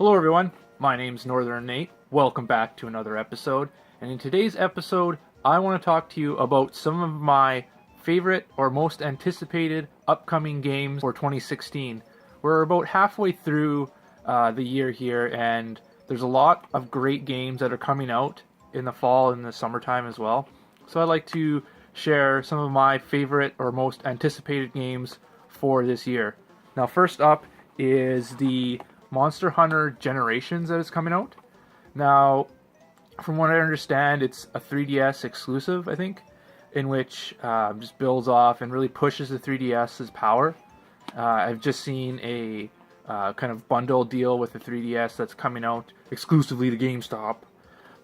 Hello everyone, my name's Northern Nate. Welcome back to another episode. And in today's episode, I want to talk to you about some of my favorite or most anticipated upcoming games for 2016. We're about halfway through the year here, and there's a lot of great games that are coming out in the fall and the summertime as well. So I'd like to share some of my favorite or most anticipated games for this year. Now, first up is the Monster Hunter Generations that is coming out. Now, from what I understand, it's a 3DS exclusive, I think, in which just builds off and really pushes the 3DS's power. I've just seen a kind of bundle deal with the 3DS that's coming out exclusively to GameStop.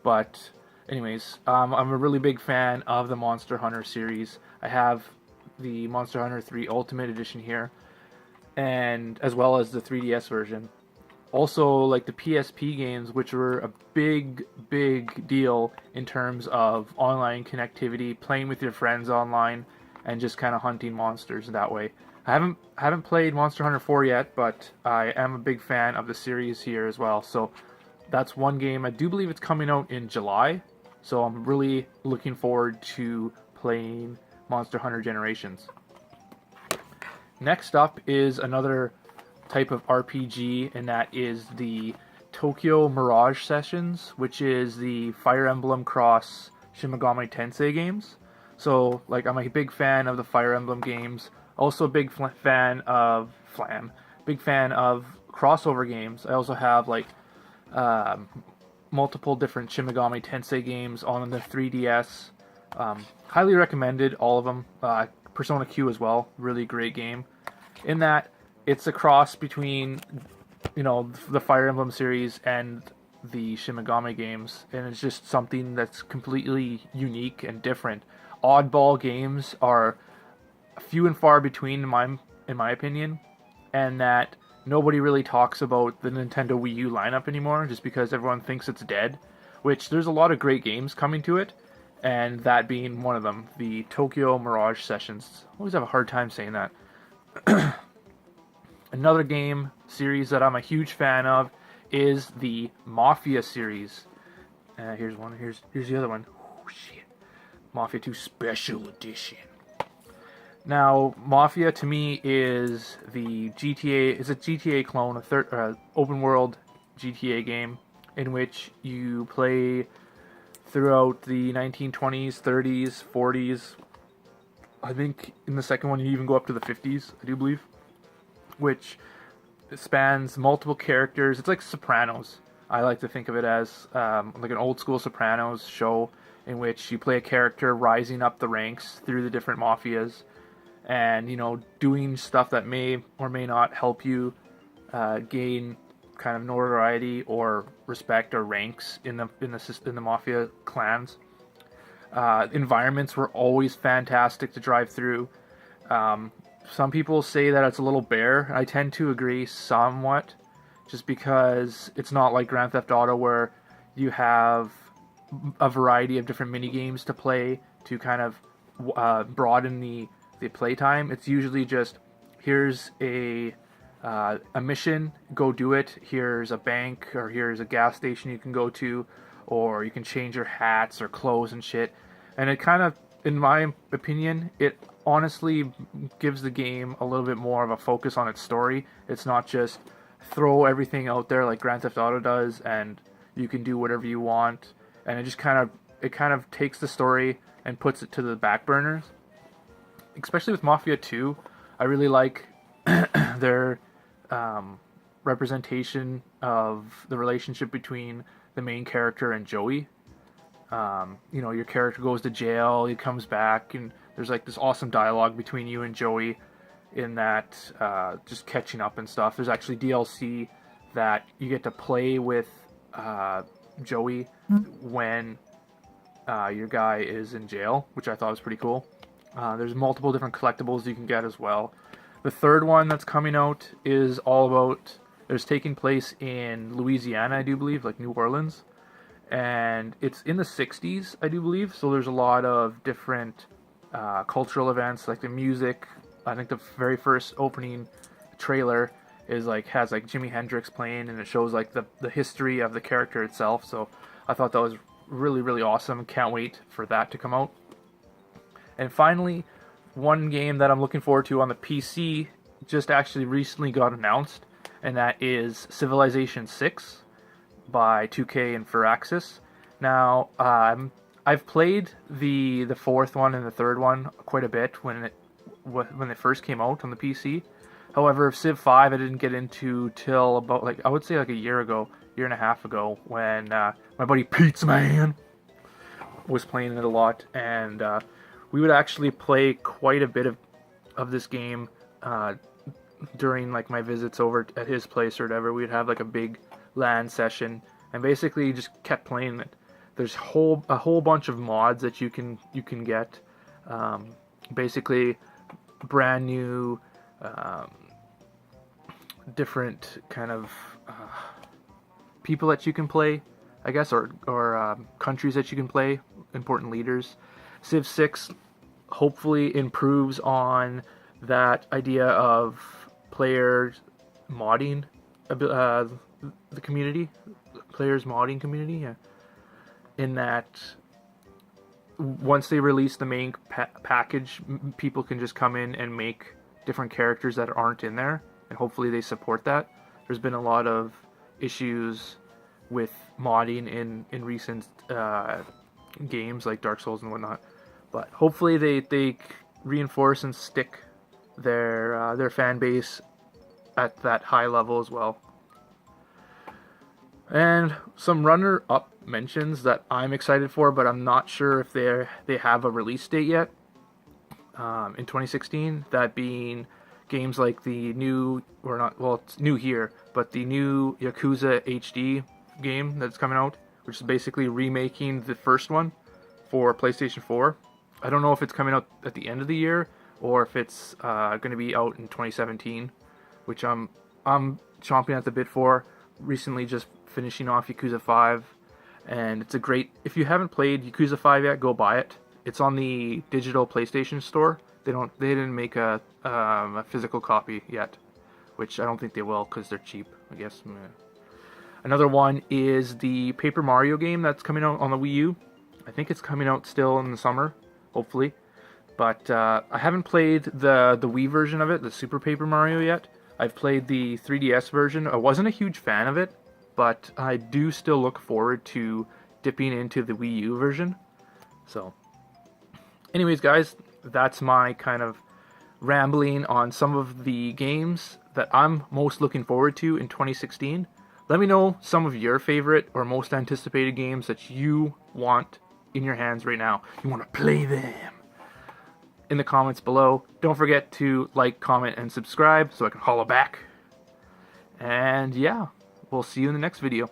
But anyways, I'm a really big fan of the Monster Hunter series. I have the Monster Hunter 3 Ultimate Edition here, and as well as the 3DS version. Also, like the PSP games, which were a big deal in terms of online connectivity, playing with your friends online, and just kind of hunting monsters that way. I haven't played Monster Hunter 4 yet, but I am a big fan of the series here as well. So that's one game. I do believe it's coming out in July, so I'm really looking forward to playing Monster Hunter Generations. Next up is another type of RPG, and that is the Tokyo Mirage Sessions, which is the Fire Emblem Cross Shin Megami Tensei games. So, like, I'm a big fan of the Fire Emblem games. Also a big fan of crossover games. I also have like multiple different Shin Megami Tensei games on the 3DS. Highly recommended, all of them. Persona Q as well, really great game. In that, it's a cross between, the Fire Emblem series and the Shin Megami games, and it's just something that's completely unique and different. Oddball games are few and far between in my opinion, and that nobody really talks about the Nintendo Wii U lineup anymore, just because everyone thinks it's dead, which there's a lot of great games coming to it, and that being one of them, the Tokyo Mirage Sessions. I always have a hard time saying that. Another game series that I'm a huge fan of is the Mafia series. Here's one. Here's the other one. Oh shit! Mafia 2 Special Edition. Now, Mafia to me is the GTA. It's a GTA clone, a open world GTA game in which you play throughout the 1920s, 30s, 40s. I think in the second one you even go up to the 50s, I do believe, which spans multiple characters. It's like Sopranos. I like to think of it as like an old school Sopranos show in which you play a character rising up the ranks through the different mafias, and doing stuff that may or may not help you gain kind of notoriety or respect or ranks in the mafia clans. Environments were always fantastic to drive through. Some people say that it's a little bare. I tend to agree somewhat, just because it's not like Grand Theft Auto where you have a variety of different mini games to play to kind of broaden the playtime. It's usually just, here's a mission, go do it. Here's a bank, or here's a gas station you can go to, or you can change your hats or clothes and shit. And it kind of, in my opinion, it honestly gives the game a little bit more of a focus on its story. It's not just throw everything out there like Grand Theft Auto does and you can do whatever you want. And it kind of takes the story and puts it to the back burners. Especially with Mafia 2, I really like their representation of the relationship between the main character and Joey. Your character goes to jail, he comes back, and there's like this awesome dialogue between you and Joey in that, just catching up and stuff. There's actually DLC that you get to play with Joey when your guy is in jail, which I thought was pretty cool. There's multiple different collectibles you can get as well. The third one that's coming out is all about, it's taking place in Louisiana, I do believe, like New Orleans. And it's in the 60s, I do believe, so there's a lot of different cultural events, like the music. I think the very first opening trailer is like has like Jimi Hendrix playing, and it shows like the history of the character itself. So I thought that was really, really awesome. Can't wait for that to come out. And finally, one game that I'm looking forward to on the PC just actually recently got announced, and that is Civilization 6 by 2K and Firaxis. Now, I've played the fourth one and the third one quite a bit when they first came out on the PC. However, Civ 5 I didn't get into till about, like, I would say like a year and a half ago, when my buddy Pizza Man was playing it a lot, and we would actually play quite a bit of this game during like my visits over at his place or whatever. We'd have like a big LAN session, and basically just kept playing it. There's a whole bunch of mods that you can get. Basically, brand new, different kind of people that you can play, I guess, or countries that you can play, important leaders. Civ 6 hopefully improves on that idea of players modding the community, players modding community, yeah. In that once they release the main package, people can just come in and make different characters that aren't in there, and hopefully they support that. There's been a lot of issues with modding in recent games like Dark Souls and whatnot, but hopefully they reinforce and stick their fan base at that high level as well. And some runner-up mentions that I'm excited for, but I'm not sure if they have a release date yet. In 2016, that being games like the new, or not, well, it's new here, but the new Yakuza HD game that's coming out, which is basically remaking the first one for PlayStation 4. I don't know if it's coming out at the end of the year or if it's going to be out in 2017, which I'm chomping at the bit for. Recently just finishing off Yakuza 5, and it's a great, if you haven't played Yakuza 5 yet, go buy it. It's on the digital PlayStation store. They didn't make a physical copy yet, which I don't think they will because they're cheap, I guess. Another one is the Paper Mario game that's coming out on the Wii U. I think it's coming out still in the summer, hopefully. But I haven't played the Wii version of it, the Super Paper Mario, yet. I've played the 3DS version. I wasn't a huge fan of it, but I do still look forward to dipping into the Wii U version. So, anyways, guys, that's my kind of rambling on some of the games that I'm most looking forward to in 2016. Let me know some of your favorite or most anticipated games that you want in your hands right now. You want to play them in the comments below. Don't forget to like, comment, and subscribe so I can holler back. And yeah, we'll see you in the next video.